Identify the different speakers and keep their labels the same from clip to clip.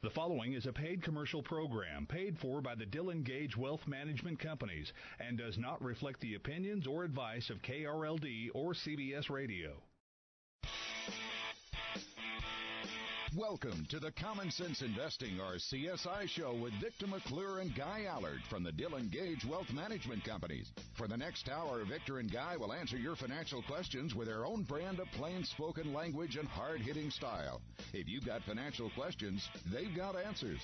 Speaker 1: The following is a paid commercial program paid for by the Dillon Gage Wealth Management Companies and does not reflect the opinions or advice of KRLD or CBS Radio.
Speaker 2: Welcome to the Common Sense Investing, or CSI show, with Victor McClure and Guy Allard from the Dillon Gage Wealth Management Companies. For the next hour, Victor and Guy will answer your financial questions with their own brand of plain-spoken language and hard-hitting style. If you've got financial questions, they've got answers.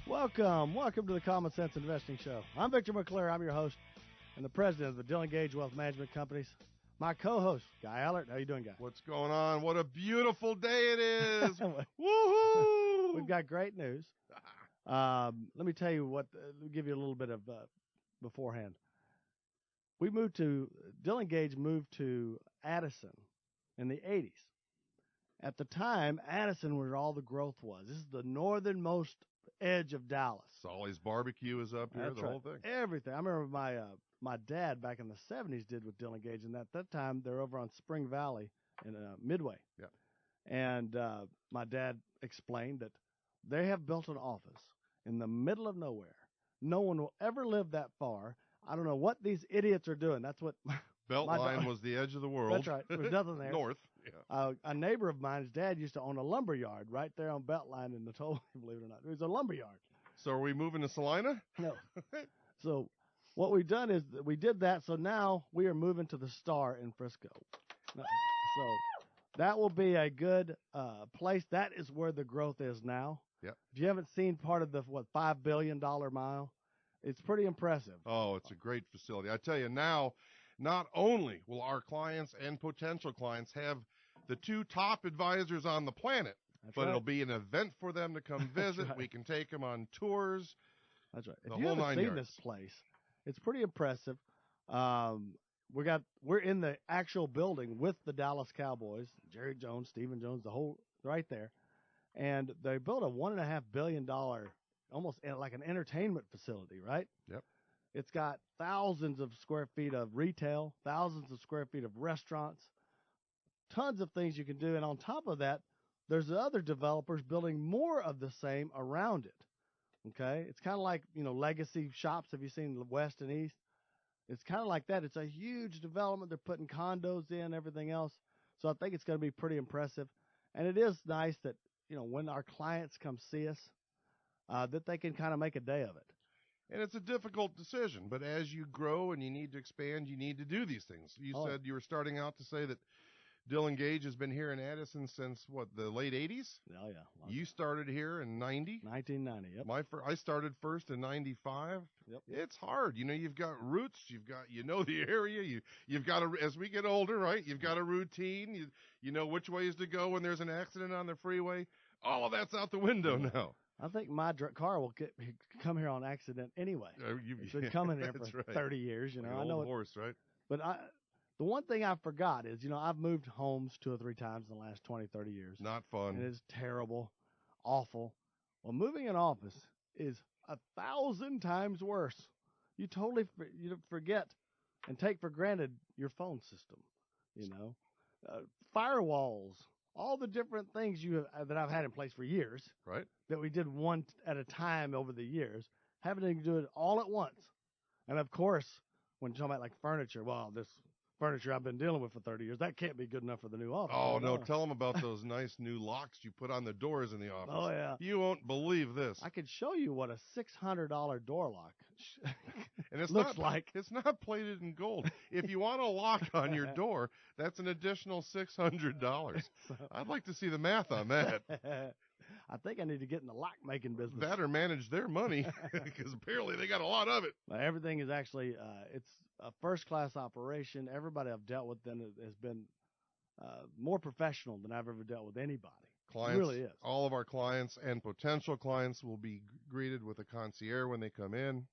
Speaker 3: Welcome to the Common Sense Investing Show. I'm Victor McClure. I'm your host and the president of the Dillon Gage Wealth Management Companies. My co-host, Guy Allard. How you doing, Guy?
Speaker 4: What's going on? What a beautiful day it is. Woohoo!
Speaker 3: We've got great news. Let me tell you let me give you a little bit of beforehand. Dillon Gage moved to Addison in the 80s. At the time, Addison, where all the growth was. This is the northernmost edge of Dallas.
Speaker 4: Solly's Barbecue is up here,
Speaker 3: That's
Speaker 4: the
Speaker 3: right.
Speaker 4: whole thing.
Speaker 3: Everything. I remember my dad back in the 70s did with Dillon Gage, and at that time they're over on Spring Valley in Midway.
Speaker 4: Yeah.
Speaker 3: And my dad explained that they have built an office in the middle of nowhere. No one will ever live that far. I don't know what these idiots are doing. That's what
Speaker 4: Beltline was the edge of the world.
Speaker 3: That's right. There's nothing there.
Speaker 4: North. Yeah.
Speaker 3: A neighbor of mine's dad used to own a lumber yard right there on Beltline in the toll, believe it or not. It was a lumber yard.
Speaker 4: So are we moving to Salina?
Speaker 3: No. So what we've done is we did that, so now we are moving to the Star in Frisco. So that will be a good place. That is where the growth is now.
Speaker 4: Yep.
Speaker 3: If you haven't seen part of the, $5 billion mile, it's pretty impressive.
Speaker 4: Oh, it's a great facility. I tell you now, not only will our clients and potential clients have the two top advisors on the planet, but it'll be an event for them to come visit.
Speaker 3: Right.
Speaker 4: We can take them on tours.
Speaker 3: That's right.
Speaker 4: The
Speaker 3: If you
Speaker 4: whole
Speaker 3: haven't
Speaker 4: 9
Speaker 3: seen
Speaker 4: yards.
Speaker 3: this place, it's pretty impressive. We're in the actual building with the Dallas Cowboys, Jerry Jones, Stephen Jones, the whole right there, and they built a $1.5 billion, almost like an entertainment facility, right?
Speaker 4: Yep.
Speaker 3: It's got thousands of square feet of retail, thousands of square feet of restaurants, tons of things you can do, and on top of that, there's other developers building more of the same around it. Okay, it's kind of like, legacy shops. Have you seen the West and East? It's kind of like that. It's a huge development. They're putting condos in, everything else. So I think it's going to be pretty impressive. And it is nice that, when our clients come see us, that they can kind of make a day of it.
Speaker 4: And it's a difficult decision, but as you grow and you need to expand, you need to do these things. You said you were starting out to say that Dillon Gage has been here in Addison since, the late 80s?
Speaker 3: Oh, yeah.
Speaker 4: You started here in 90?
Speaker 3: 1990, yep.
Speaker 4: I started first in 95.
Speaker 3: Yep.
Speaker 4: It's hard. You've got roots. You've got, the area. You've got as we get older, right? You've got a routine. You know which ways to go when there's an accident on the freeway. All of that's out the window now.
Speaker 3: I think my car will come here on accident anyway. It's been coming here for 30 years,
Speaker 4: Like
Speaker 3: I
Speaker 4: an
Speaker 3: know
Speaker 4: old
Speaker 3: it.
Speaker 4: horse, right?
Speaker 3: But the one thing I forgot is, I've moved homes 2 or 3 times in the last 20, 30 years.
Speaker 4: Not fun.
Speaker 3: And it's terrible, awful. Well, moving an office is 1,000 times worse. You totally you forget and take for granted your phone system, firewalls, all the different things that I've had in place for years.
Speaker 4: Right.
Speaker 3: That we did one at a time over the years, having to do it all at once. And of course, when you're talking about like furniture, this furniture I've been dealing with for 30 years, that can't be good enough for the new office.
Speaker 4: Oh, no. Tell them about those nice new locks you put on the doors in the office.
Speaker 3: Oh, yeah.
Speaker 4: You won't believe this.
Speaker 3: I could show you what a $600 door lock
Speaker 4: and it's
Speaker 3: looks like.
Speaker 4: It's not plated in gold. If you want a lock on your door, that's an additional $600. I'd like to see the math on that.
Speaker 3: I think I need to get in the lock making business.
Speaker 4: That or manage their money, because apparently they got a lot of it.
Speaker 3: Everything is actually, it's a first-class operation. Everybody I've dealt with then has been more professional than I've ever dealt with anybody.
Speaker 4: Clients,
Speaker 3: it really is.
Speaker 4: All of our clients and potential clients will be greeted with a concierge when they come in.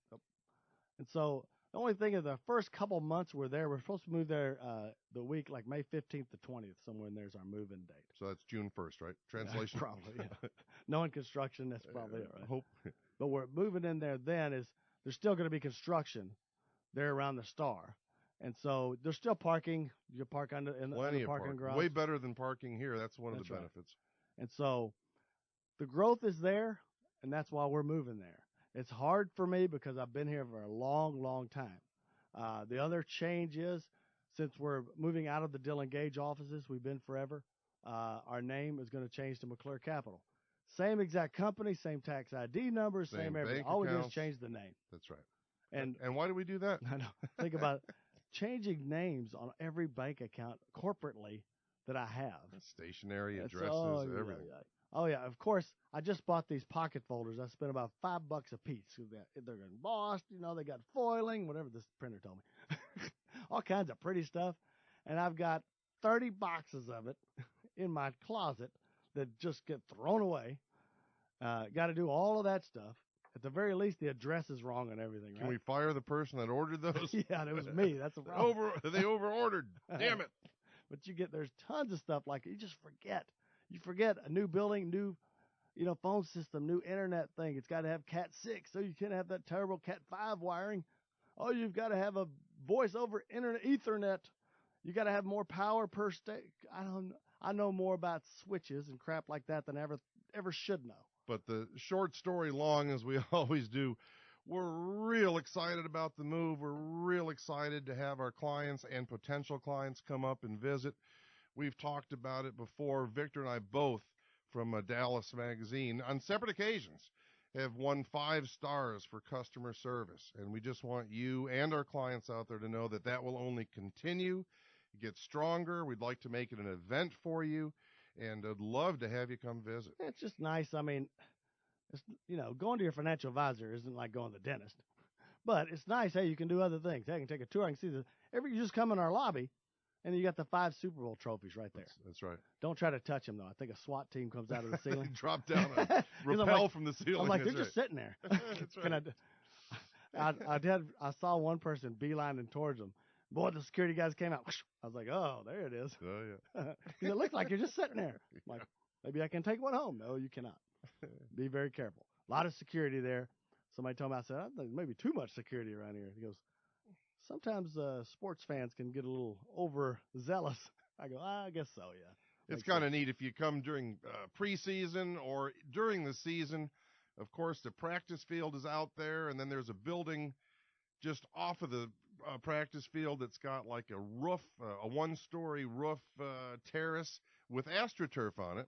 Speaker 3: And so the only thing is the first couple months we're there, we're supposed to move there the week like May 15th to 20th, somewhere in there's our move-in date.
Speaker 4: So that's June 1st, right? Translation?
Speaker 3: Probably, yeah. Knowing construction, that's probably it, right?
Speaker 4: Hope.
Speaker 3: But we're moving in there then there's still going to be construction there around the Star. And so there's still parking. You park in the parking garage.
Speaker 4: Way better than parking here. That's one of the
Speaker 3: right.
Speaker 4: benefits.
Speaker 3: And so the growth is there, and that's why we're moving there. It's hard for me because I've been here for a long, long time. The other change is, since we're moving out of the Dillon Gage offices, we've been forever, our name is going to change to McClure Capital. Same exact company, same tax ID numbers, same everything.
Speaker 4: bank
Speaker 3: All we do is
Speaker 4: accounts.
Speaker 3: change the name.
Speaker 4: That's right.
Speaker 3: And
Speaker 4: why do we do that?
Speaker 3: I know. Think about it. Changing names on every bank account corporately that I have.
Speaker 4: Stationery,
Speaker 3: It's-
Speaker 4: addresses, everything.
Speaker 3: Oh yeah, of course. I just bought these pocket folders. I spent about $5 a piece. They're embossed, they got foiling, whatever this printer told me. All kinds of pretty stuff. And I've got 30 boxes of it in my closet that just get thrown away. Got to do all of that stuff. At the very least, the address is wrong on everything, right?
Speaker 4: Can we fire the person that ordered those?
Speaker 3: Yeah, it was me. That's the problem.
Speaker 4: They over-ordered. Damn it.
Speaker 3: But there's tons of stuff like you just forget. You forget a new building, new, phone system, new internet thing. It's got to have Cat 6, so you can't have that terrible Cat 5 wiring. Oh, you've got to have a voice over internet Ethernet. You got to have more power per state. I know more about switches and crap like that than ever should know.
Speaker 4: But the short story long, as we always do, we're real excited about the move. We're real excited to have our clients and potential clients come up and visit. We've talked about it before. Victor and I both, from Dallas Magazine, on separate occasions, have won 5 stars for customer service. And we just want you and our clients out there to know that will only continue, get stronger. We'd like to make it an event for you, and I'd love to have you come visit.
Speaker 3: It's just nice. I mean, it's, going to your financial advisor isn't like going to the dentist. But it's nice. Hey, you can do other things. Hey, I can take a tour. I can see you just come in our lobby, and you got the 5 Super Bowl trophies right there.
Speaker 4: That's right.
Speaker 3: Don't try to touch them, though. I think a SWAT team comes out of the ceiling.
Speaker 4: Drop down and rappel from the ceiling.
Speaker 3: I'm like,
Speaker 4: That's
Speaker 3: they're just sitting there.
Speaker 4: That's right.
Speaker 3: I saw one person beelining towards them. Boy, the security guys came out. I was like, oh, there it is.
Speaker 4: Oh, yeah.
Speaker 3: It looks like you're just sitting there. I'm like, maybe I can take one home. No, you cannot. Be very careful. A lot of security there. Somebody told me, I said, I think maybe too much security around here. He goes, sometimes sports fans can get a little overzealous. I go, I guess so, yeah.
Speaker 4: It's kind of neat if you come during preseason or during the season. Of course, the practice field is out there, and then there's a building just off of the practice field that's got like a roof, a 1-story roof terrace with AstroTurf on it.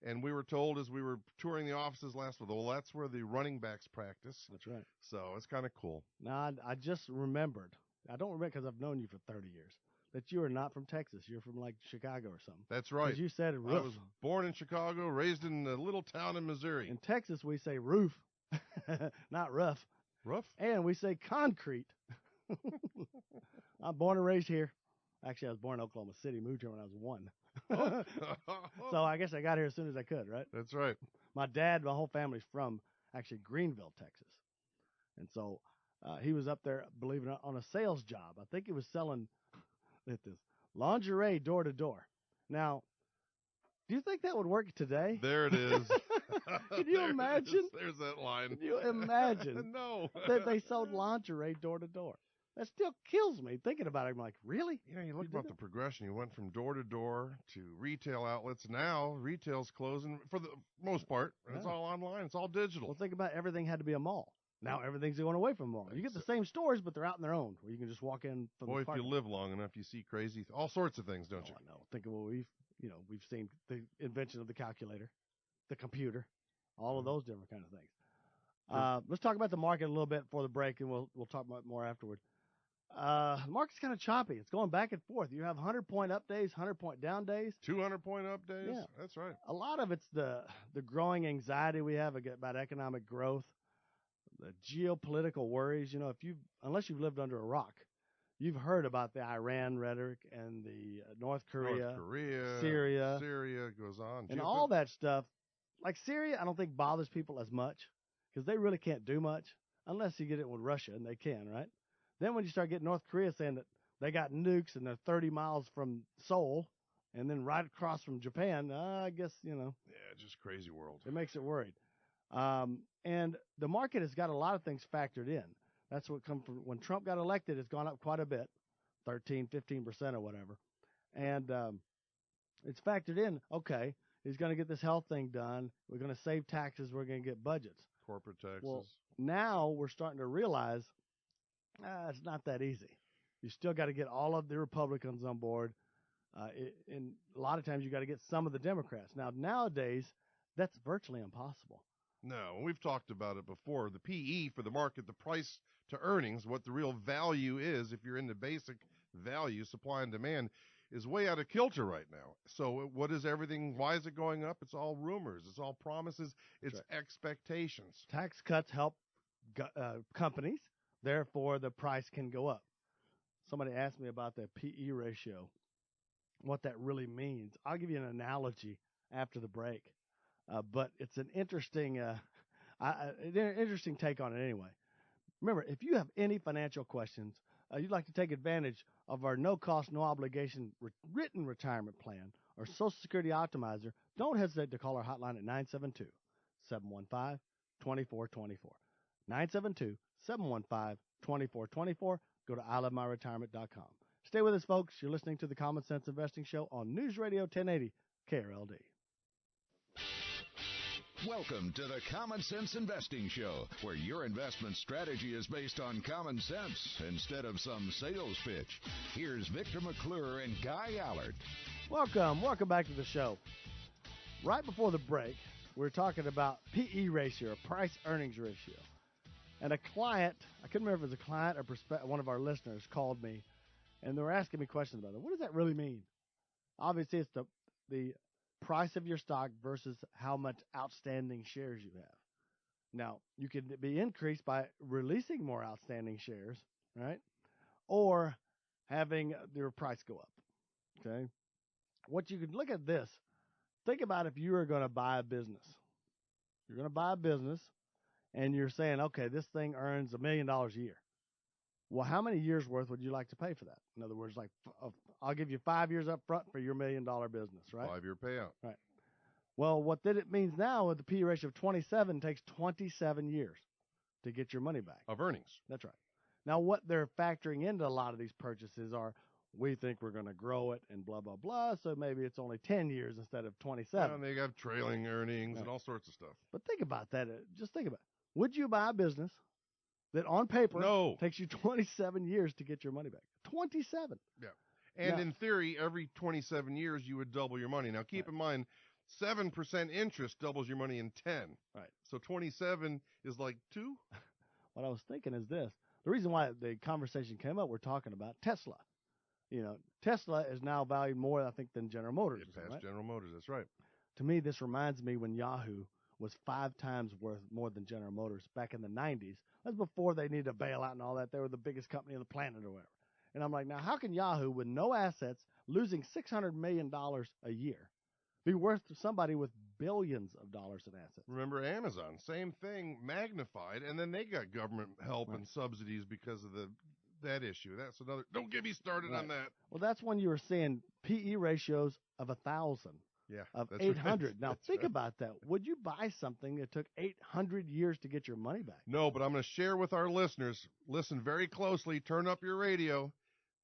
Speaker 4: And we were told as we were touring the offices last week, well, that's where the running backs practice.
Speaker 3: That's right.
Speaker 4: So it's kind of cool.
Speaker 3: Now, I just remembered. I don't remember because I've known you for 30 years. That you are not from Texas. You're from like Chicago or something.
Speaker 4: That's right.
Speaker 3: 'Cause you said roof.
Speaker 4: I was born in Chicago, raised in a little town in Missouri.
Speaker 3: In Texas, we say roof, not rough.
Speaker 4: Rough?
Speaker 3: And we say concrete. I'm born and raised here. Actually, I was born in Oklahoma City, moved here when I was 1. So I guess I got here as soon as I could, right?
Speaker 4: That's right.
Speaker 3: My whole family's from actually Greenville, Texas. And so he was up there, believe it or not, on a sales job. I think he was selling lingerie door to door. Now, do you think that would work today?
Speaker 4: There it is.
Speaker 3: Can you imagine?
Speaker 4: There's that line.
Speaker 3: Can you imagine
Speaker 4: No.
Speaker 3: that they sold lingerie door to door? That still kills me thinking about it. I'm like, really?
Speaker 4: You look
Speaker 3: You
Speaker 4: about
Speaker 3: did
Speaker 4: the progression. You went from door to door to retail outlets. Now retail's closing for the most part. It's
Speaker 3: Yeah.
Speaker 4: all online. It's all digital.
Speaker 3: Well, think about everything had to be a mall. Now everything's going away from a mall. You get the same stores, but they're out on their own, where you can just walk in from
Speaker 4: Boy,
Speaker 3: the
Speaker 4: if
Speaker 3: park.
Speaker 4: you live long enough, you see crazy, all sorts of things, don't you?
Speaker 3: I know. Think of what we've seen, the invention of the calculator, the computer, all of those different kind of things. Let's talk about the market a little bit before the break, and we'll talk about it more afterward. The market's kind of choppy. It's going back and forth. You have 100-point up days, 100-point down days.
Speaker 4: 200-point up days.
Speaker 3: Yeah.
Speaker 4: That's right.
Speaker 3: A lot of it's the growing anxiety we have about economic growth, the geopolitical worries. Unless you've lived under a rock, you've heard about the Iran rhetoric and the North Korea, Syria
Speaker 4: goes on.
Speaker 3: and all that stuff. Like Syria, I don't think bothers people as much because they really can't do much unless you get it with Russia, and they can, right? Then when you start getting North Korea saying that they got nukes and they're 30 miles from Seoul and then right across from Japan, I guess,
Speaker 4: Yeah, just crazy world.
Speaker 3: it makes it worried. And the market has got a lot of things factored in. That's what come from when Trump got elected. It's gone up quite a bit, 13, 15% or whatever. And it's factored in, okay, He's going to get this health thing done. We're going to save taxes. We're going to get budgets.
Speaker 4: Corporate taxes.
Speaker 3: Well, now we're starting to realize it's not that easy. You still got to get all of the Republicans on board. And a lot of times you got to get some of the Democrats. Now, nowadays, that's virtually impossible.
Speaker 4: No, we've talked about it before. The PE for the market, the price to earnings, what the real value is if you're in the basic value, supply and demand, is way out of kilter right now. So what is everything? Why is it going up? It's all rumors. It's all promises. It's expectations.
Speaker 3: Tax cuts help companies. Therefore, the price can go up. Somebody asked me about the PE ratio, what that really means. I'll give you an analogy after the break. But it's an interesting take on it anyway. Remember, if you have any financial questions, you'd like to take advantage of our no-cost, no-obligation written retirement plan or Social Security Optimizer, don't hesitate to call our hotline at 972-715-2424. 972-715-2424. Go to ilovemyretirement.com. Stay with us, folks. You're listening to the Common Sense Investing Show on News Radio 1080 KRLD.
Speaker 2: Welcome to the Common Sense Investing Show, where your investment strategy is based on common sense instead of some sales pitch. Here's Victor McClure and Guy Allard.
Speaker 3: Welcome back to the show. Right before the break, we were talking about PE ratio, price-earnings ratio. And a client, I couldn't remember if it was a client or one of our listeners called me, and they were asking me questions about it. What does that really mean? Obviously, it's the price of your stock versus how much outstanding shares you have. Now, you can be increased by releasing more outstanding shares, right? Or having your price go up, okay? What you could look at this, think about if you were going to buy a business. You're going to buy a business, and you're saying, okay, this thing earns $1 million a year. Well, how many years worth would you like to pay for that? In other words, like I'll give you 5 years up front for your $1 million business, right?
Speaker 4: 5-year payout.
Speaker 3: Right. Well, what it means now with the P ratio of 27 takes 27 years to get your money back.
Speaker 4: Of earnings.
Speaker 3: That's right. Now, what they're factoring into a lot of these purchases are, we think we're going to grow it and blah, blah, blah, so maybe it's only 10 years instead of 27.
Speaker 4: And they have trailing earnings and all sorts of stuff.
Speaker 3: But think about that. Just think about it. Would you buy a business that on paper takes you 27 years to get your money back? 27.
Speaker 4: Yeah. And in theory, every 27 years, you would double your money. Now, keep in mind, 7% interest doubles your money in 10.
Speaker 3: Right.
Speaker 4: So 27 is like 2.
Speaker 3: What I was thinking is this. The reason why the conversation came up, we're talking about Tesla. You know, Tesla is now valued more, I think, than General Motors.
Speaker 4: It passed General Motors. That's right.
Speaker 3: To me, this reminds me when Yahoo was 5 times worth more than General Motors back in the 90s. That's before they needed a bailout and all that. They were the biggest company on the planet or whatever. And I'm like, now how can Yahoo, with no assets, losing $600 million a year, be worth to somebody with billions of dollars in assets?
Speaker 4: Remember Amazon, same thing, magnified, and then they got government help and subsidies because of that issue. That's another. Don't get me started on that.
Speaker 3: Well, that's when you were seeing PE ratios of 1,000.
Speaker 4: Yeah,
Speaker 3: of
Speaker 4: that's
Speaker 3: 800.
Speaker 4: Right.
Speaker 3: Now,
Speaker 4: That's
Speaker 3: think
Speaker 4: right.
Speaker 3: about that. Would you buy something that took 800 years to get your money back?
Speaker 4: No, but I'm going to share with our listeners. Listen very closely. Turn up your radio.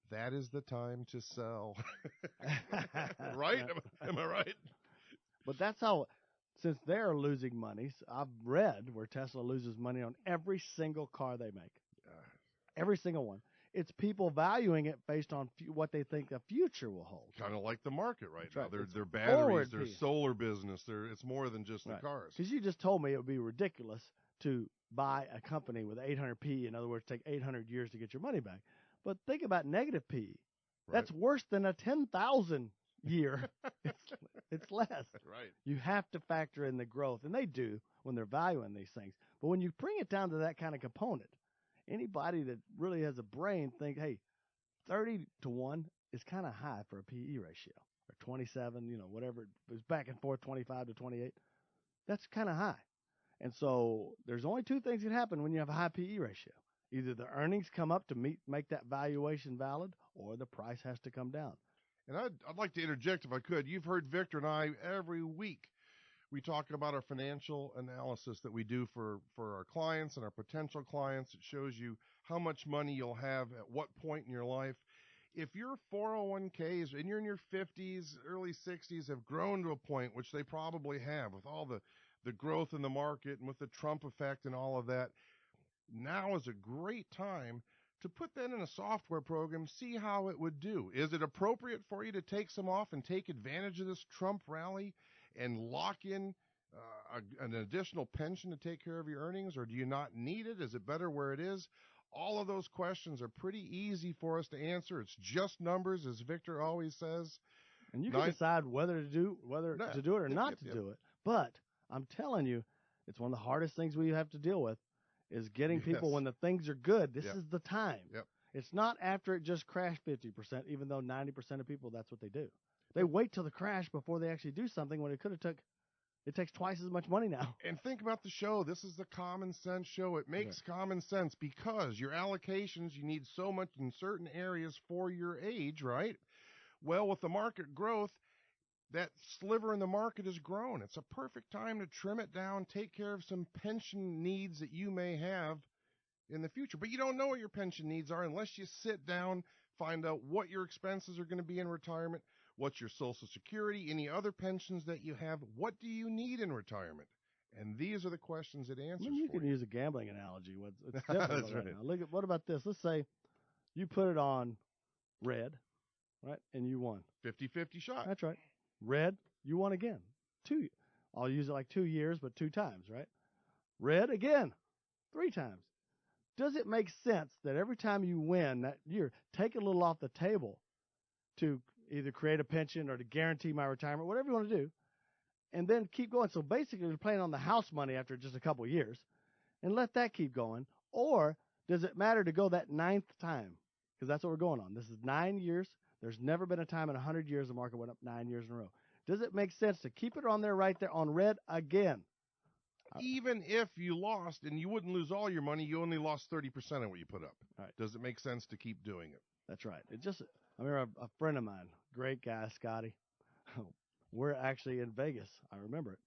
Speaker 4: That is the time to sell. Right? Am I right?
Speaker 3: But that's how, since they're losing money, I've read where Tesla loses money on every single car they make. Every single one. It's people valuing it based on what they think the future will hold.
Speaker 4: Kind of like the market right now.
Speaker 3: Right.
Speaker 4: Their batteries, their
Speaker 3: piece.
Speaker 4: solar business. It's more than just the cars.
Speaker 3: Because you just told me it would be ridiculous to buy a company with 800 PE. In other words, take 800 years to get your money back. But think about negative PE. Right. That's worse than a 10,000 year. It's less.
Speaker 4: Right.
Speaker 3: You have to factor in the growth, and they do when they're valuing these things. But when you bring it down to that kind of component, anybody that really has a brain think, hey, 30 to 1 is kind of high for a PE ratio, or 27, whatever. It was back and forth, 25 to 28. That's kind of high. And so there's only 2 things that happen when you have a high PE ratio. Either the earnings come up to make that valuation valid, or the price has to come down.
Speaker 4: And I'd like to interject if I could. You've heard Victor and I every week. We talk about our financial analysis that we do for our clients and our potential clients. It shows you how much money you'll have at what point in your life. if your 401ks and you're in your 50s, early 60s have grown to a point, which they probably have with all the growth in the market and with the Trump effect and all of that, now is a great time to put that in a software program, see how it would do. Is it appropriate for you to take some off and take advantage of this Trump rally and lock in an additional pension to take care of your earnings, or do you not need it? Is it better where it is? All of those questions are pretty easy for us to answer. It's just numbers, as Victor always says.
Speaker 3: And you can decide whether to do it or not to do it. But I'm telling you, it's one of the hardest things we have to deal with is getting people when the things are good. This is the time.
Speaker 4: Yep.
Speaker 3: It's not after it just crashed 50%, even though 90% of people, that's what they do. They wait till the crash before they actually do something when it takes twice as much money now.
Speaker 4: And think about the show. This is the common sense show. It makes common sense because your allocations, you need so much in certain areas for your age, right? Well, with the market growth, that sliver in the market has grown. It's a perfect time to trim it down, take care of some pension needs that you may have in the future. But you don't know what your pension needs are unless you sit down, find out what your expenses are going to be in retirement, what's your Social Security, any other pensions that you have, what do you need in retirement? And these are the questions it answers
Speaker 3: you
Speaker 4: for
Speaker 3: can use a gambling analogy. It's different right now. Look at, what about this? Let's say you put it on red, right, and you won.
Speaker 4: 50-50 shot.
Speaker 3: That's right. Red, you won again. I'll use it like 2 years, but 2 times, right? Red again, 3 times. Does it make sense that every time you win that year, take a little off the table to either create a pension or to guarantee my retirement, whatever you want to do, and then keep going? So basically, you're playing on the house money after just a couple of years, and let that keep going. Or does it matter to go that 9th time? Because that's what we're going on. This is 9 years. There's never been a time in 100 years the market went up 9 years in a row. Does it make sense to keep it on there right there on red again?
Speaker 4: Even if you lost, and you wouldn't lose all your money, you only lost 30% of what you put up.
Speaker 3: Right.
Speaker 4: Does it make sense to keep doing it?
Speaker 3: That's right. I remember a friend of mine, great guy, Scotty. We're actually in Vegas. I remember it.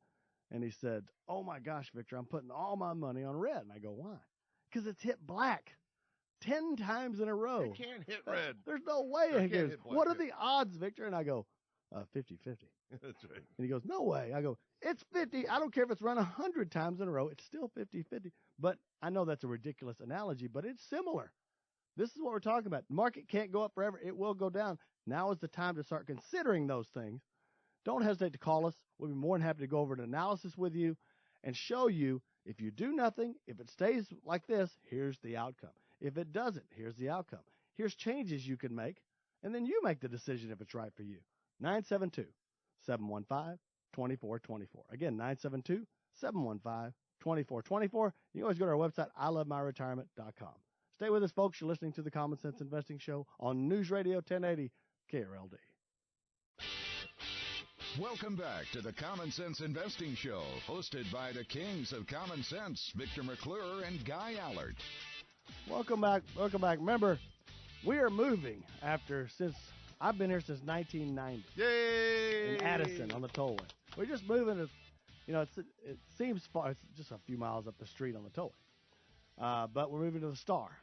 Speaker 3: And he said, "Oh my gosh, Victor, I'm putting all my money on red." And I go, "Why?" Because it's hit black 10 times in a row.
Speaker 4: You can't hit red.
Speaker 3: There's no way. He goes, "What are the odds, Victor?" And I go, 50-50.
Speaker 4: That's right.
Speaker 3: And he goes, "No way." I go, "It's 50. I don't care if it's run 100 times in a row. It's still 50-50. But I know that's a ridiculous analogy, but it's similar. This is what we're talking about. The market can't go up forever. It will go down. Now is the time to start considering those things. Don't hesitate to call us. We'll be more than happy to go over an analysis with you and show you if you do nothing, if it stays like this, here's the outcome. If it doesn't, here's the outcome. Here's changes you can make, and then you make the decision if it's right for you. 972-715-2424. Again, 972-715-2424. You can always go to our website, ilovemyretirement.com. Stay with us, folks. You're listening to the Common Sense Investing Show on News Radio 1080 KRLD.
Speaker 2: Welcome back to the Common Sense Investing Show, hosted by the kings of common sense, Victor McClure and Guy Allard.
Speaker 3: Welcome back. Welcome back. Remember, we are moving since I've been here since 1990.
Speaker 4: Yay!
Speaker 3: In Addison on the tollway. We're just moving. It seems far. It's just a few miles up the street on the tollway. But we're moving to the Star.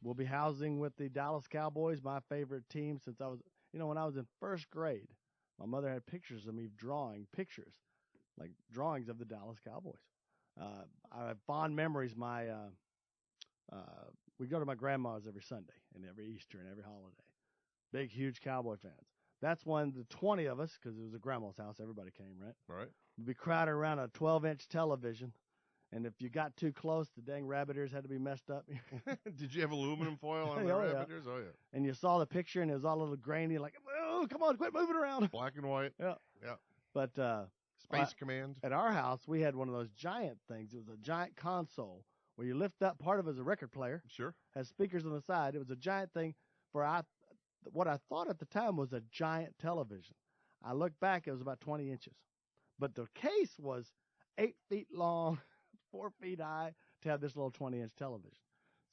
Speaker 3: We'll be housing with the Dallas Cowboys, my favorite team since I was, when I was in first grade. My mother had pictures of me drawing pictures, like drawings of the Dallas Cowboys. I have fond memories. We go to my grandma's every Sunday and every Easter and every holiday. Big, huge Cowboy fans. That's when the 20 of us, because it was a grandma's house, everybody came, right?
Speaker 4: Right.
Speaker 3: We'd be crowded around a 12-inch television. And if you got too close, the dang rabbit ears had to be messed up.
Speaker 4: Did you have aluminum foil on the rabbit ears? Oh, yeah.
Speaker 3: And you saw the picture, and it was all a little grainy, like, oh, come on, quit moving around.
Speaker 4: Black and white.
Speaker 3: Yeah.
Speaker 4: Yeah.
Speaker 3: But
Speaker 4: Space Command.
Speaker 3: At our house, we had one of those giant things. It was a giant console where you lift up part of it as a record player.
Speaker 4: Sure.
Speaker 3: Has speakers on the side. It was a giant thing for what I thought at the time was a giant television. I look back, it was about 20 inches. But the case was 8 feet long, 4 feet high to have this little 20-inch television.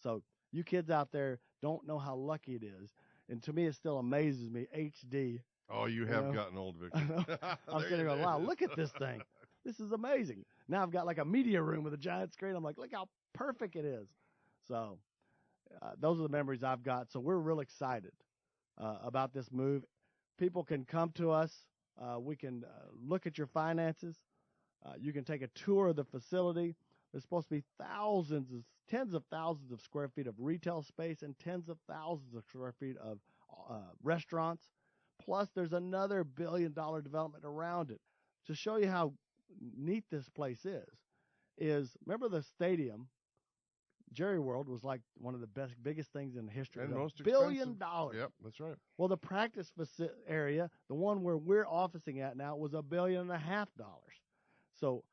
Speaker 3: So you kids out there don't know how lucky it is. And to me, it still amazes me, HD.
Speaker 4: Oh, you have gotten old, Victor.
Speaker 3: I'm sitting there going, wow, look at this thing. This is amazing. Now I've got like a media room with a giant screen. I'm like, look how perfect it is. So those are the memories I've got. So we're real excited about this move. People can come to us. We can look at your finances. You can take a tour of the facility. There's supposed to be tens of thousands of square feet of retail space and tens of thousands of square feet of restaurants. Plus, there's another $1 billion development around it. To show you how neat this place is remember the stadium? Jerry World was like one of the biggest things in the history.
Speaker 4: And most
Speaker 3: $1 billion.
Speaker 4: Yep, that's right.
Speaker 3: Well, the practice area, the one where we're officing at now, was $1.5 billion. So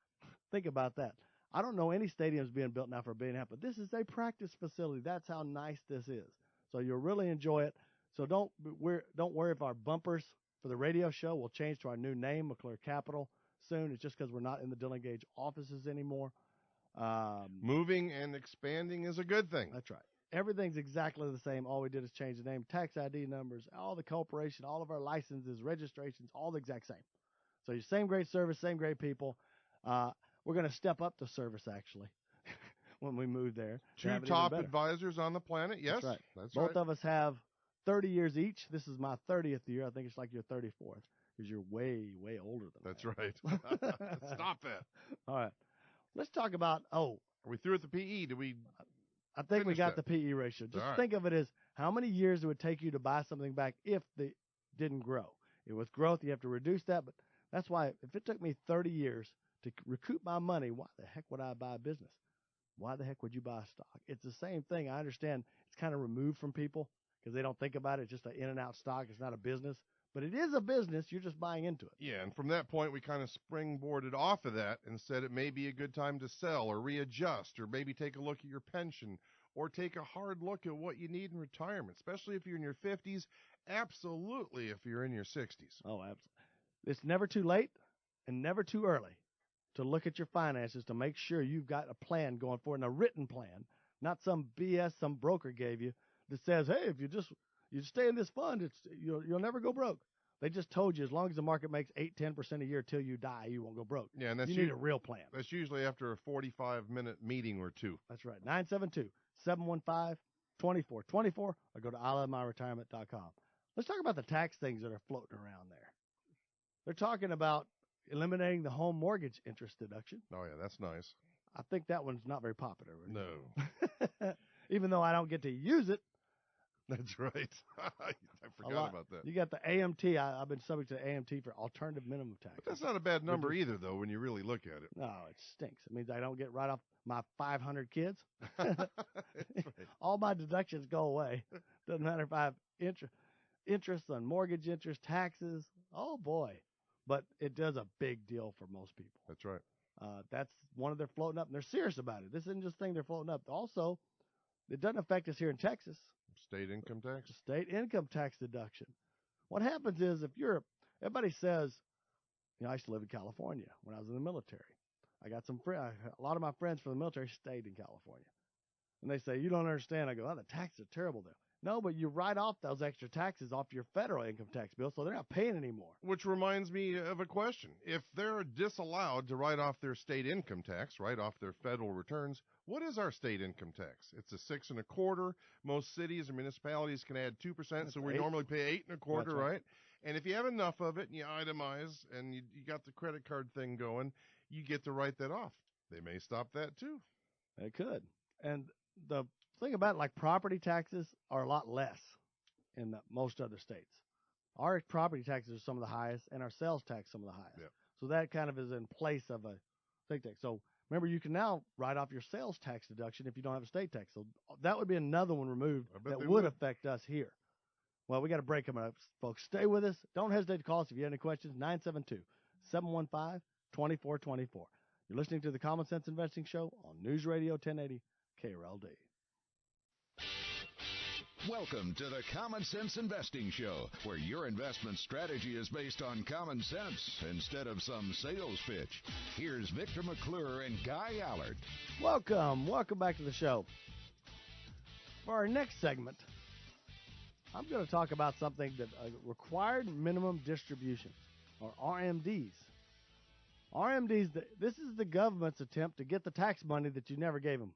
Speaker 3: think about that. I don't know any stadiums being built now for $1.5 billion, but this is a practice facility. That's how nice this is. So you'll really enjoy it. So don't worry if our bumpers for the radio show will change to our new name, McClure Capital, soon. It's just because we're not in the Dillon Gage offices anymore.
Speaker 4: Moving and expanding is a good thing.
Speaker 3: That's right. Everything's exactly the same. All we did is change the name, tax ID numbers, all the corporation, all of our licenses, registrations, all the exact same. So your same great service, same great people. We're going to step up the service, actually, when we move there.
Speaker 4: Two top advisors on the planet. Yes,
Speaker 3: that's right.
Speaker 4: That's
Speaker 3: Both
Speaker 4: right.
Speaker 3: of us have 30 years each. This is my 30th year. I think it's like your 34th because you're way, way older than
Speaker 4: That's
Speaker 3: that.
Speaker 4: right. Stop that.
Speaker 3: All right. Let's talk about,
Speaker 4: Are we through with the PE? Do we?
Speaker 3: I think we
Speaker 4: Finish
Speaker 3: got
Speaker 4: that.
Speaker 3: the PE ratio. Just
Speaker 4: All right.
Speaker 3: think of it as how many years it would take you to buy something back if they didn't grow. With growth, you have to reduce that. But that's why if it took me 30 years to recoup my money, why the heck would I buy a business? Why the heck would you buy a stock? It's the same thing. I understand it's kind of removed from people because they don't think about it. It's just an in and out stock. It's not a business. But it is a business. You're just buying into it.
Speaker 4: Yeah, and from that point, we kind of springboarded off of that and said it may be a good time to sell or readjust or maybe take a look at your pension or take a hard look at what you need in retirement, especially if you're in your 50s. Absolutely, if you're in your 60s.
Speaker 3: Oh, absolutely. It's never too late and never too early to look at your finances to make sure you've got a plan going forward, and a written plan, not some BS some broker gave you that says, hey, if you stay in this fund, you'll never go broke. They just told you as long as the market makes 8-10% a year till you die, you won't go broke.
Speaker 4: Yeah, and that's
Speaker 3: you need a real plan.
Speaker 4: That's usually after a 45-minute meeting or two.
Speaker 3: That's right. 972-715-2424 or go to ilovemyretirement.com. Let's talk about the tax things that are floating around there. They're talking about eliminating the home mortgage interest deduction.
Speaker 4: Oh, yeah, that's nice.
Speaker 3: I think that one's not very popular.
Speaker 4: No.
Speaker 3: Even though I don't get to use it.
Speaker 4: That's right. I forgot about that.
Speaker 3: You got the AMT. I've been subject to AMT for alternative minimum tax.
Speaker 4: But that's not a bad number either, though, when you really look at it.
Speaker 3: No, it stinks. It means I don't get right off my 500 kids.
Speaker 4: That's right.
Speaker 3: All my deductions go away. Doesn't matter if I have interest on mortgage interest, taxes. Oh, boy. But it does a big deal for most people.
Speaker 4: That's right.
Speaker 3: That's one of their floating up, and they're serious about it. This isn't just a thing they're floating up. Also, it doesn't affect us here in Texas.
Speaker 4: State income tax?
Speaker 3: State income tax deduction. What happens is everybody says, I used to live in California when I was in the military. I got some friends, a lot of my friends from the military stayed in California. And they say, you don't understand. I go, the taxes are terrible there. No, but you write off those extra taxes off your federal income tax bill, so they're not paying anymore.
Speaker 4: Which reminds me of a question. If they're disallowed to write off their state income tax, write off their federal returns, what is our state income tax? It's a 6 1/4. Most cities and municipalities can add 2%, so we normally pay 8 1/4, right? And if you have enough of it and you itemize and you got the credit card thing going, you get to write that off. They may stop that too.
Speaker 3: They could. And the thing about it, like property taxes are a lot less in most other states. Our property taxes are some of the highest, and our sales tax some of the highest.
Speaker 4: Yep.
Speaker 3: So that kind of is in place of a state tax. So remember, you can now write off your sales tax deduction if you don't have a state tax. So that would be another one removed that would affect us here. Well, we got to break them up, folks. Stay with us. Don't hesitate to call us if you have any questions. 972-715-2424. You're listening to the Common Sense Investing Show on News Radio 1080 KRLD.
Speaker 2: Welcome to the Common Sense Investing Show, where your investment strategy is based on common sense instead of some sales pitch. Here's Victor McClure and Guy Allard.
Speaker 3: Welcome back to the show. For our next segment, I'm going to talk about something that required minimum distributions, or RMDs. RMDs, this is the government's attempt to get the tax money that you never gave them.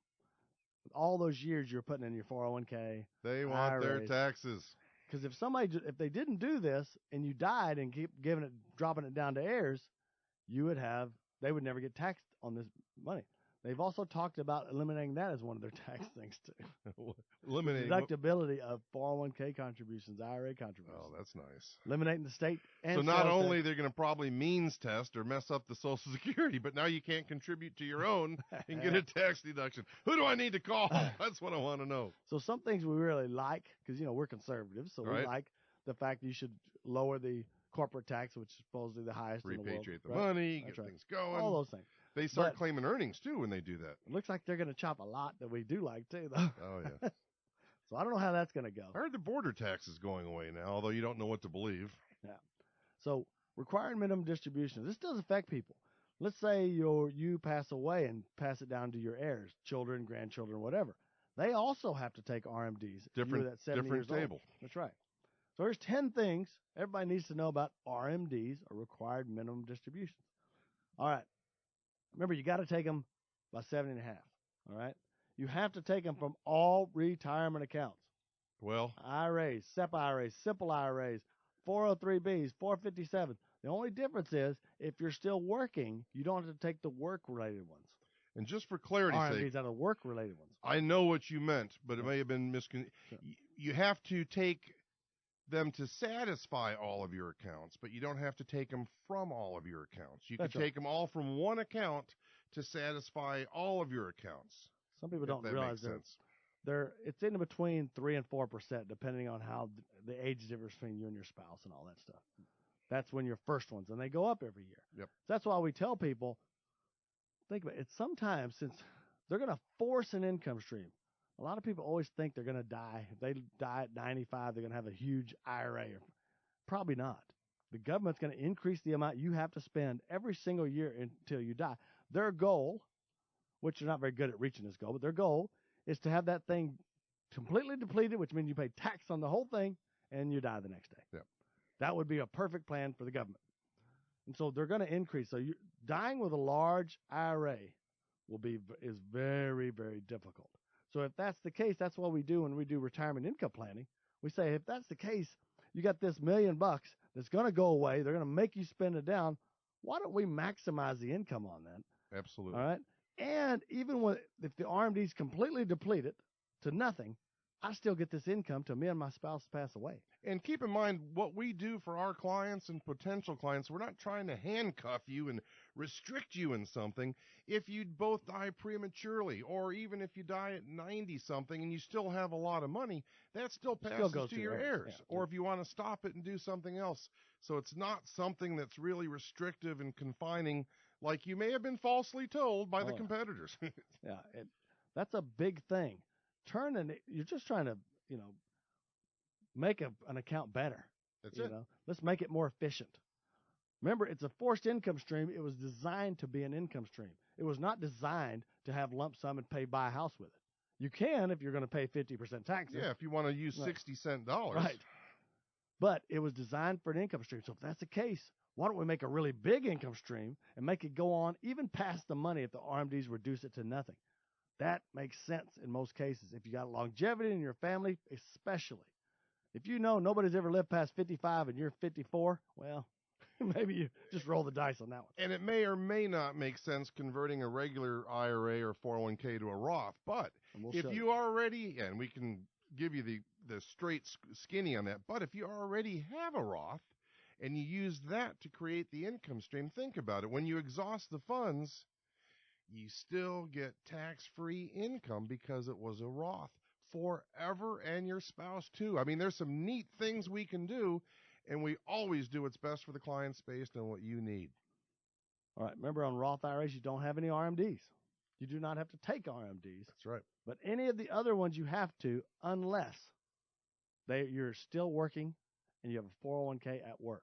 Speaker 3: All those years you're putting in your 401k.
Speaker 4: They want
Speaker 3: IRAs.
Speaker 4: their taxes.
Speaker 3: Because if they didn't do this and you died and keep dropping it down to heirs, they would never get taxed on this money. They've also talked about eliminating that as one of their tax things too.
Speaker 4: Eliminating
Speaker 3: deductibility of 401k contributions, IRA contributions.
Speaker 4: Oh, that's nice.
Speaker 3: Eliminating the state and
Speaker 4: so not
Speaker 3: sales
Speaker 4: only
Speaker 3: tax.
Speaker 4: they're going to probably means test or mess up the Social Security, but now you can't contribute to your own and get a tax deduction. Who do I need to call? That's what I want to know.
Speaker 3: So some things we really like because we're conservatives, so we
Speaker 4: Right.
Speaker 3: like the fact that you should lower the corporate tax, which is supposedly the highest in the world.
Speaker 4: Repatriate the
Speaker 3: right?
Speaker 4: money,
Speaker 3: That's
Speaker 4: get
Speaker 3: right.
Speaker 4: things going.
Speaker 3: All those things.
Speaker 4: They start
Speaker 3: But-
Speaker 4: claiming earnings too when they do that.
Speaker 3: It looks like they're going to chop a lot that we do like too, though.
Speaker 4: Oh yeah.
Speaker 3: So I don't know how that's going to go.
Speaker 4: I heard the border tax is going away now, although you don't know what to believe.
Speaker 3: So requiring minimum distributions. This does affect people. Let's say you pass away and pass it down to your heirs, children, grandchildren, whatever. They also have to take RMDs. if you're that 70
Speaker 4: Different
Speaker 3: years old.
Speaker 4: table.
Speaker 3: That's right. So here's 10 things everybody needs to know about RMDs, or required minimum distributions. All right. Remember, you got to take them by 70 and a half. All right. You have to take them from all retirement accounts.
Speaker 4: Well,
Speaker 3: IRAs, SEP IRAs, simple IRAs, 403Bs, 457. The only difference is if you're still working, you don't have to take the work-related ones.
Speaker 4: and just for clarity's sake,
Speaker 3: RMDs out of the work-related ones.
Speaker 4: I know what you meant, but it
Speaker 3: Yeah.
Speaker 4: may have been
Speaker 3: Sure.
Speaker 4: You have to take them to satisfy all of your accounts, but you don't have to take them from all of your accounts. You can
Speaker 3: That's right.
Speaker 4: take them all from one account to satisfy all of your accounts.
Speaker 3: Some people
Speaker 4: If
Speaker 3: don't
Speaker 4: that
Speaker 3: realize
Speaker 4: makes sense.
Speaker 3: it's in between 3 and 4%, depending on how the age difference between you and your spouse and all that stuff. That's when your first ones, and they go up every year.
Speaker 4: Yep.
Speaker 3: So that's why we tell people, think about it. Sometimes, since they're going to force an income stream, a lot of people always think they're going to die. If they die at 95, they're going to have a huge IRA. Probably not. The government's going to increase the amount you have to spend every single year until you die. Their goal, which they're not very good at reaching this goal, but their goal is to have that thing completely depleted, which means you pay tax on the whole thing and you die the next day.
Speaker 4: Yep.
Speaker 3: That would be a perfect plan for the government. And so they're going to increase. So you dying with a large IRA is very, very difficult. So if that's the case, that's what we do when we do retirement income planning. We say, if that's the case, you got this $1 million that's going to go away. They're going to make you spend it down. Why don't we maximize the income on that?
Speaker 4: Absolutely.
Speaker 3: All right. And even if the RMD is completely depleted to nothing, I still get this income till me and my spouse pass away.
Speaker 4: And keep in mind what we do for our clients and potential clients. We're not trying to handcuff you and restrict you in something. If you both die prematurely, or even if you die at 90-something and you still have a lot of money, that still passes
Speaker 3: goes
Speaker 4: to
Speaker 3: to
Speaker 4: your
Speaker 3: your heirs,
Speaker 4: heirs.
Speaker 3: yeah.
Speaker 4: Or if you want to stop it and do something else. So it's not something that's really restrictive and confining like you may have been falsely told by the
Speaker 3: yeah.
Speaker 4: competitors.
Speaker 3: Yeah, that's a big thing. You're just trying to, make an account better.
Speaker 4: That's it.
Speaker 3: Let's make it more efficient. Remember, it's a forced income stream. It was designed to be an income stream. It was not designed to have lump sum and buy a house with it. You can if you're going to pay 50% taxes.
Speaker 4: Yeah, if you want to use
Speaker 3: Right.
Speaker 4: 60-cent dollars.
Speaker 3: Right. But it was designed for an income stream. So if that's the case, why don't we make a really big income stream and make it go on even past the money if the RMDs reduce it to nothing? That makes sense in most cases. If you got longevity in your family, especially. If you know nobody's ever lived past 55 and you're 54, well, maybe you just roll the dice on that one.
Speaker 4: And it may or may not make sense converting a regular IRA or 401k to a Roth. But
Speaker 3: And we'll
Speaker 4: if
Speaker 3: show
Speaker 4: you already, and we can give you the straight skinny on that, but if you already have a Roth and you use that to create the income stream, think about it. When you exhaust the funds, you still get tax-free income because it was a Roth forever, and your spouse too. I mean, there's some neat things we can do, and we always do what's best for the clients based on what you need.
Speaker 3: All right. Remember, on Roth IRAs, you don't have any RMDs. You do not have to take RMDs.
Speaker 4: That's right.
Speaker 3: But any of the other ones you have to, unless you're still working and you have a 401k at work.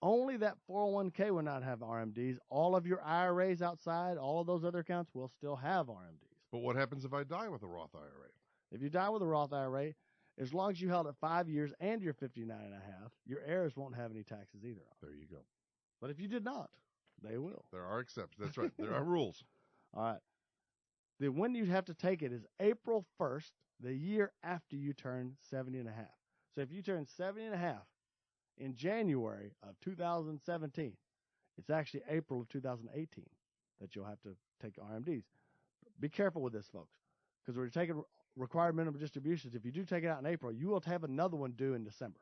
Speaker 3: Only that 401k will not have RMDs. All of your IRAs outside, all of those other accounts will still have RMDs.
Speaker 4: But what happens if I die with a Roth IRA?
Speaker 3: If you die with a Roth IRA, as long as you held it 5 years and you're 59 and a half, your heirs won't have any taxes either.
Speaker 4: There you go.
Speaker 3: But if you did not, they will.
Speaker 4: There are exceptions. That's right. There are rules.
Speaker 3: All right. When you have to take it is April 1st, the year after you turn 70 and a half. So if you turn 70 and a half in January of 2017, it's actually April of 2018 that you'll have to take RMDs. Be careful with this, folks, because we're taking required minimum distributions. If you do take it out in April, you will have another one due in December.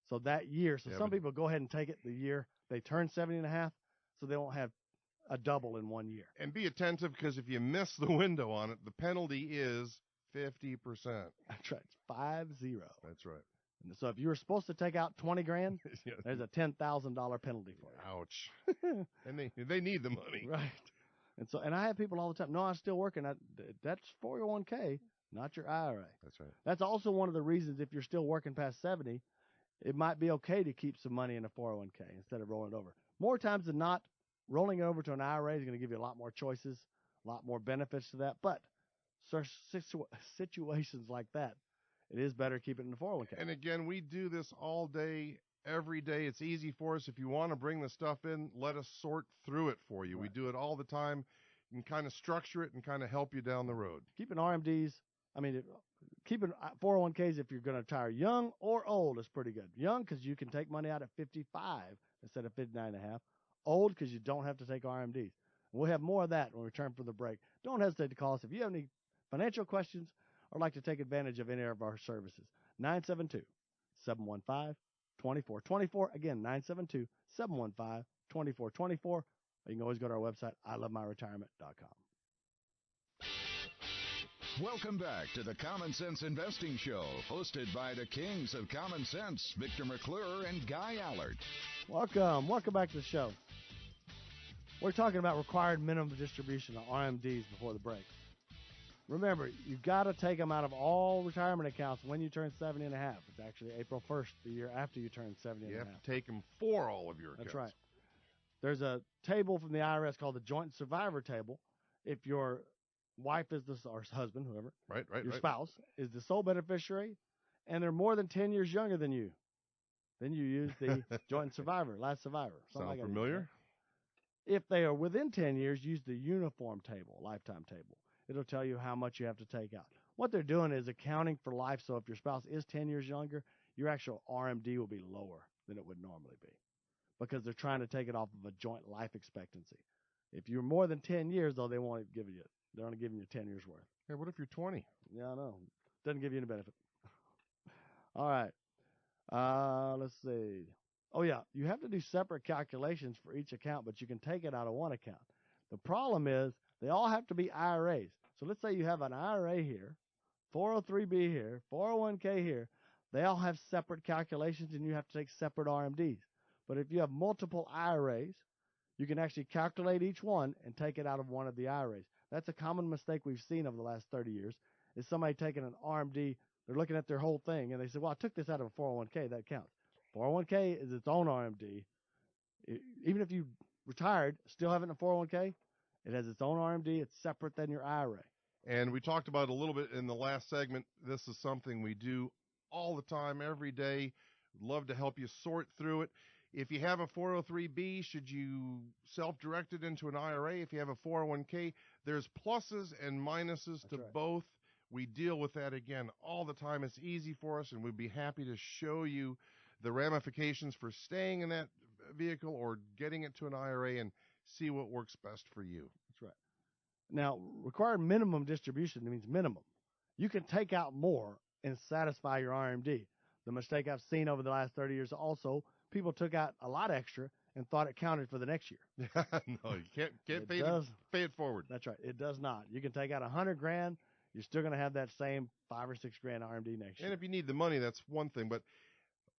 Speaker 3: So that year, some people go ahead and take it the year they turn 70 and a half, so they won't have a double in 1 year.
Speaker 4: And be attentive, because if you miss the window on it, the penalty is 50%.
Speaker 3: That's right. It's 5-0.
Speaker 4: That's right.
Speaker 3: And so if you were supposed to take out 20 grand,
Speaker 4: Yeah.
Speaker 3: there's a $10,000 penalty for you.
Speaker 4: Ouch. And they need the money.
Speaker 3: Right. And I have people all the time, no, I'm still working. That's 401k, not your IRA.
Speaker 4: That's right.
Speaker 3: That's also one of the reasons, if you're still working past 70, it might be okay to keep some money in a 401k instead of rolling it over. More times than not, rolling it over to an IRA is going to give you a lot more choices, a lot more benefits to that. But situations like that, it is better to keep it in the 401k.
Speaker 4: And again, we do this all day, every day. It's easy for us. If you want to bring the stuff in, let us sort through it for you. Right. We do it all the time and kind of structure it and kind of help you down the road.
Speaker 3: Keeping RMDs, keeping 401ks if you're going to retire young or old is pretty good. Young because you can take money out at 55 instead of 59 and a half. Old because you don't have to take RMDs. We'll have more of that when we return from the break. Don't hesitate to call us if you have any financial questions or like to take advantage of any of our services. 972-715-2424. Again, 972-715-2424. Or you can always go to our website, ilovemyretirement.com.
Speaker 2: Welcome back to the Common Sense Investing Show, hosted by the kings of common sense, Victor McClure and Guy Allard.
Speaker 3: Welcome back to the show. We're talking about required minimum distribution of RMDs before the break. Remember, you've got to take them out of all retirement accounts when you turn 70 and a half. It's actually April 1st, the year after you turn 70 and a half.
Speaker 4: You have to take them for all of your accounts.
Speaker 3: That's right. There's a table from the IRS called the Joint Survivor Table. If your wife is or husband, whoever, your spouse is the sole beneficiary, and they're more than 10 years younger than you, then you use the Joint Survivor, Last Survivor.
Speaker 4: Sound familiar?
Speaker 3: If they are within 10 years, use the Uniform Table, Lifetime Table. It'll tell you how much you have to take out. What they're doing is accounting for life, so if your spouse is 10 years younger, your actual RMD will be lower than it would normally be because they're trying to take it off of a joint life expectancy. If you're more than 10 years, though, they won't give you it. They're only giving you 10 years worth.
Speaker 4: Hey, what if you're 20?
Speaker 3: Yeah, I know. Doesn't give you any benefit. All right. Let's see. Oh, yeah. You have to do separate calculations for each account, but you can take it out of one account. The problem is they all have to be IRAs. So let's say you have an IRA here, 403B here, 401k here. They all have separate calculations, and you have to take separate RMDs. But if you have multiple IRAs, you can actually calculate each one and take it out of one of the IRAs. That's a common mistake we've seen over the last 30 years, is somebody taking an RMD, they're looking at their whole thing, and they say, well, I took this out of a 401k, that counts. 401k is its own RMD. Even if you retired, still have it in a 401k, it has its own RMD. It's separate than your IRA.
Speaker 4: And we talked about it a little bit in the last segment. This is something we do all the time, every day. Love to help you sort through it. If you have a 403B, should you self-direct it into an IRA? If you have a 401k, there's pluses and minuses to both. We deal with that, again, all the time. It's easy for us, and we'd be happy to show you the ramifications for staying in that vehicle or getting it to an IRA and see what works best for you.
Speaker 3: That's right. Now, required minimum distribution means minimum. You can take out more and satisfy your RMD. The mistake I've seen over the last 30 years also, people took out a lot extra and thought it counted for the next year.
Speaker 4: No, you can't pay it forward.
Speaker 3: That's right. It does not. You can take out $100,000. You're still going to have that same $5,000 or $6,000 RMD next year.
Speaker 4: And if you need the money, that's one thing. But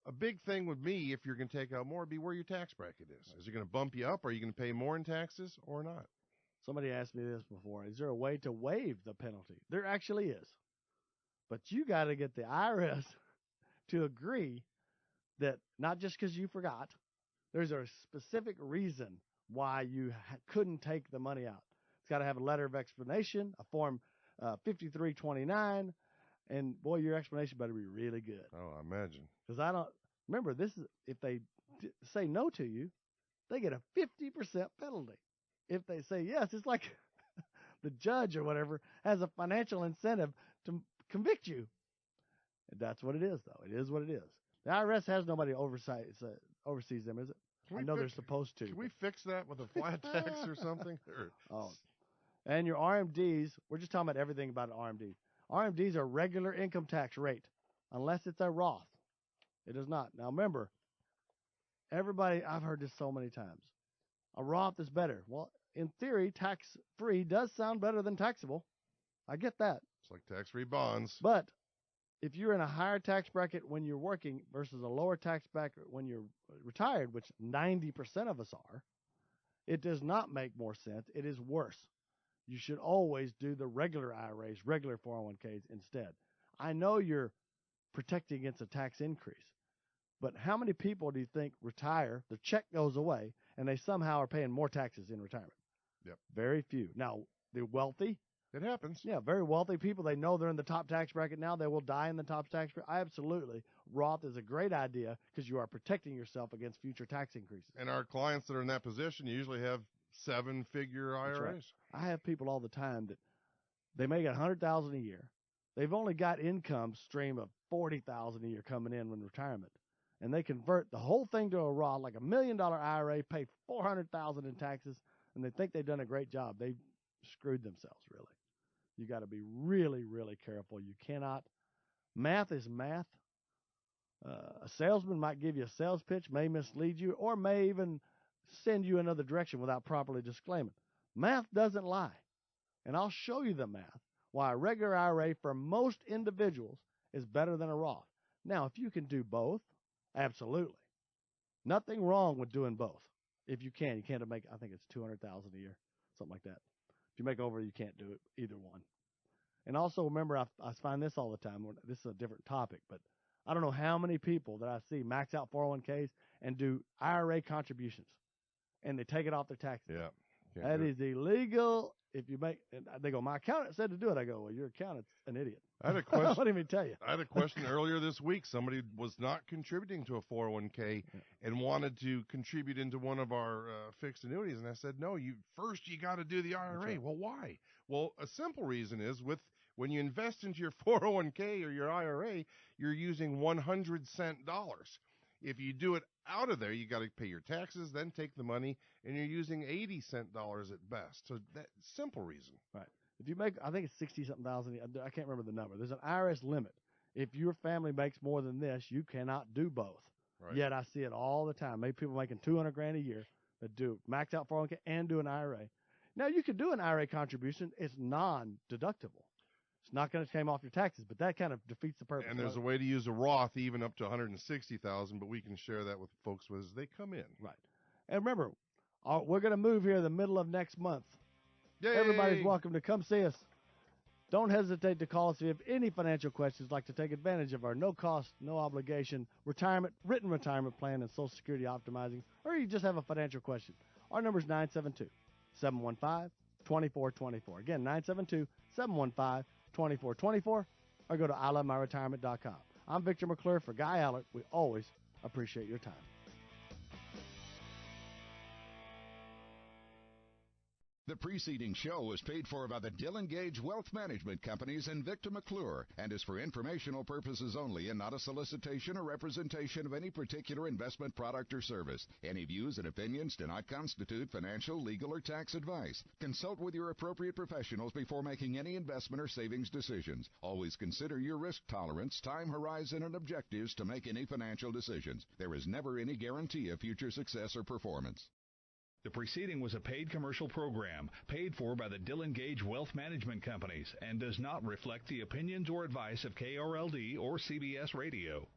Speaker 4: a big thing with me, if you're going to take out more, would be where your tax bracket is. Is it going to bump you up? Are you going to pay more in taxes or not?
Speaker 3: Somebody asked me this before. Is there a way to waive the penalty? There actually is. But you got to get the IRS to agree that not just because you forgot, there's a specific reason why you couldn't take the money out. It's got to have a letter of explanation, a form 5329, and boy, your explanation better be really good.
Speaker 4: Oh, I imagine.
Speaker 3: Because I don't remember this is if they say no to you, they get a 50% penalty. If they say yes, it's like the judge or whatever has a financial incentive to convict you. That's what it is, though. It is what it is. The IRS has nobody oversees them, is it? I know they're supposed to.
Speaker 4: Can we fix that with a flat tax or something?
Speaker 3: Oh. And your RMDs, we're just talking about everything about an RMD. RMDs are regular income tax rate, unless it's a Roth. It is not. Now remember, everybody, I've heard this so many times. A Roth is better. Well, in theory, tax-free does sound better than taxable. I get that.
Speaker 4: It's like tax-free bonds.
Speaker 3: But if you're in a higher tax bracket when you're working versus a lower tax bracket when you're retired, which 90% of us are, it does not make more sense. It is worse. You should always do the regular IRAs, regular 401ks instead. I know you're protecting against a tax increase, but how many people do you think retire, the check goes away, and they somehow are paying more taxes in retirement?
Speaker 4: Yep.
Speaker 3: Very few. Now, the wealthy,
Speaker 4: it happens.
Speaker 3: yeah, very wealthy people, they know they're in the top tax bracket now. They will die in the top tax bracket. Absolutely. Roth is a great idea because you are protecting yourself against future tax increases.
Speaker 4: And our clients that are in that position usually have 7-figure IRAs.
Speaker 3: Right. I have people all the time that they make $100,000 a year. They've only got income stream of $40,000 a year coming in when retirement, and they convert the whole thing to a Roth, like $1 million IRA, pay $400,000 in taxes, and they think they've done a great job. They've screwed themselves, really. You got to be really, really careful. You cannot. Math is math. A salesman might give you a sales pitch, may mislead you, or may even send you another direction without properly disclaiming. Math doesn't lie. And I'll show you the math, why a regular IRA for most individuals is better than a Roth. Now, if you can do both, absolutely. Nothing wrong with doing both. If you can. You can't make, I think it's $200,000 a year, something like that. If you make over, you can't do it, either one. And also remember, I find this all the time. This is a different topic, but I don't know how many people that I see max out 401ks and do IRA contributions, and they take it off their taxes.
Speaker 4: Yeah.
Speaker 3: That is illegal. If you make, and they go, my accountant said to do it. I go, well, your accountant's an idiot.
Speaker 4: I had a question.
Speaker 3: What did he tell you?
Speaker 4: I had a question earlier this week. Somebody was not contributing to a 401k and wanted to contribute into one of our fixed annuities, and I said, no, you got to do the IRA. Right. Well, why? Well, a simple reason is when you invest into your 401k or your IRA, you're using 100-cent dollars. If you do it out of there, you got to pay your taxes, then take the money, and you're using 80-cent dollars at best. So that simple reason.
Speaker 3: Right. If you make, I think it's 60-something thousand. I can't remember the number. There's an IRS limit. If your family makes more than this, you cannot do both.
Speaker 4: Right.
Speaker 3: Yet I see it all the time. Maybe people making $200,000 a year that do max out 401k and do an IRA. Now you could do an IRA contribution. It's non-deductible. It's not going to come off your taxes, but that kind of defeats the purpose.
Speaker 4: And there's a way to use a Roth even up to $160,000, but we can share that with folks as they come in.
Speaker 3: Right. And remember, we're going to move here in the middle of next month.
Speaker 4: Yay!
Speaker 3: Everybody's welcome to come see us. Don't hesitate to call us if you have any financial questions, like to take advantage of our no-cost, no-obligation written retirement plan and Social Security optimizing, or you just have a financial question. Our number is 972-715-2424. Again, 972-715-2424, or go to ilovemyretirement.com. I'm Victor McClure for Guy Allert. We always appreciate your time.
Speaker 2: The preceding show was paid for by the Dillon Gage Wealth Management Companies and Victor McClure and is for informational purposes only and not a solicitation or representation of any particular investment product or service. Any views and opinions do not constitute financial, legal, or tax advice. Consult with your appropriate professionals before making any investment or savings decisions. Always consider your risk tolerance, time horizon, and objectives to make any financial decisions. There is never any guarantee of future success or performance.
Speaker 1: The preceding was a paid commercial program paid for by the Dillon Gage Wealth Management Companies and does not reflect the opinions or advice of KRLD or CBS Radio.